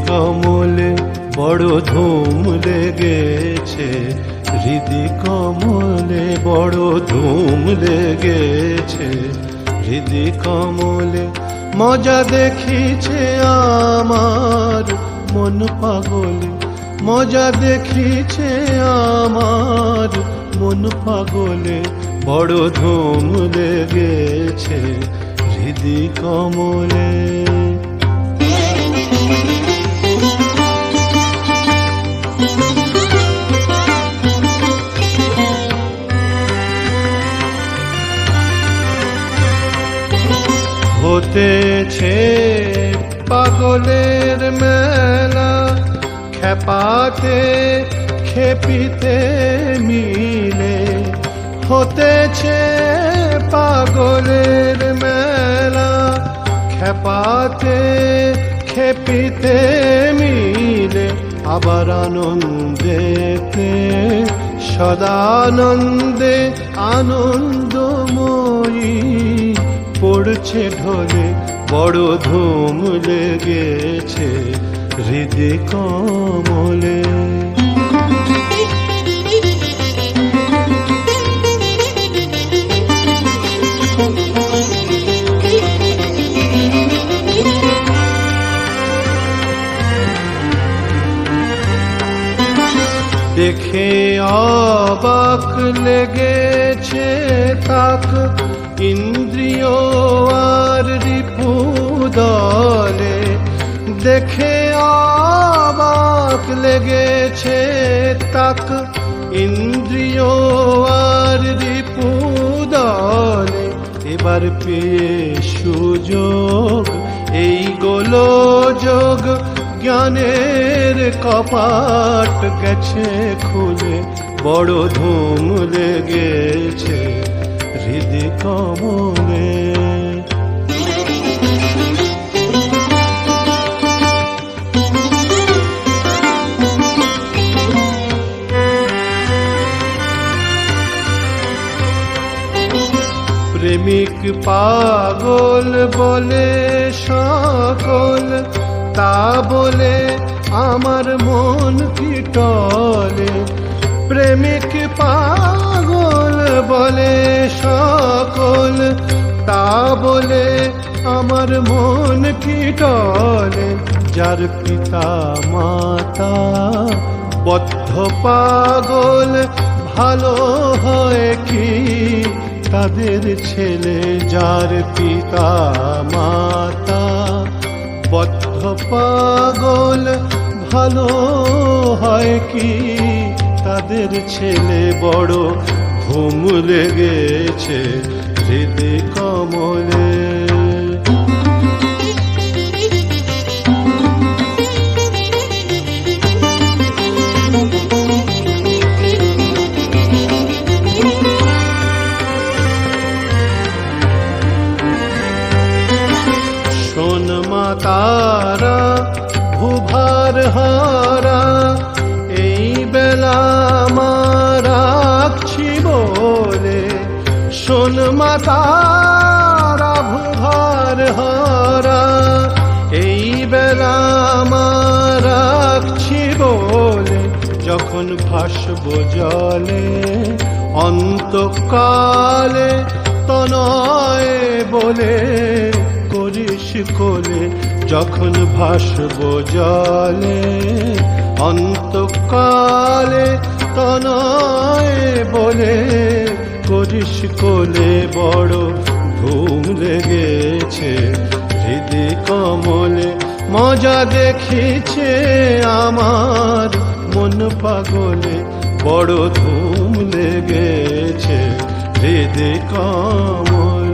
কমলে বড় ধুম লেগেছে, হৃদি কমলে বড় ধুম লেগেছে, হৃদি কমলে মজা দেখিছে আমার মন পাগলে, মজা দেখিছে আমার মন পাগলে, বড় ধুম লেগেছে হৃদি কমলে। হতেছে পাগলের মেলা, খেপাতে খেপিতে মিলে, হতেছে পাগলের মেলা, খেপাতে খেপিতে মিলে, আবার আনন্দেতে সদানন্দে আনন্দময়ী পড়ছে ঢলে, বড় ধুম লেগেছে হৃদি কমলে। দেখে অবাক লেগেছে তাক ইন্দ্রিয় আর রিপু দলে, দেখে অবাক লেগেছে তাক ইন্দ্রিয় আর রিপু দলে, এবার পেয়ে সুযোগ এই গোলযোগ, জ্ঞানের কপাট গেছে খুলে, বড় ধুম লেগেছে হৃদি কমলে। প্রেমিক পাগল বলে সকল, তা বলে আমার মন কি টলে, প্রেমিক পাগল বলে সকল, তা বলে আমার মন কি টলে, যার পিতা মাতা বদ্ধ পাগল ভালো হয় কি তাদের ছেলে, যার পিতা মাতা বদ্ধ পাগল ভালো হয় কি তাদের ছেলে, বড় ধুম লেগেছে হৃদি কমলে। শোন মা তারা ভুভার হারা, এই বেলা রাখছি বলে, শোন মা তারা ভুভার হারা, এই বেলা রাখছি বলে, যখন ভাসব জলে অন্তকালে, তনয় বলে করিস কোলে, যখন ভাসব জলে অন্তকালে, তনয় বলে করিস কোলে, বড় ধুম লেগেছে হৃদি কমলে, মজা দেখিছে আমার মন পাগলে, বড় ধুম লেগেছে হৃদি কমলে।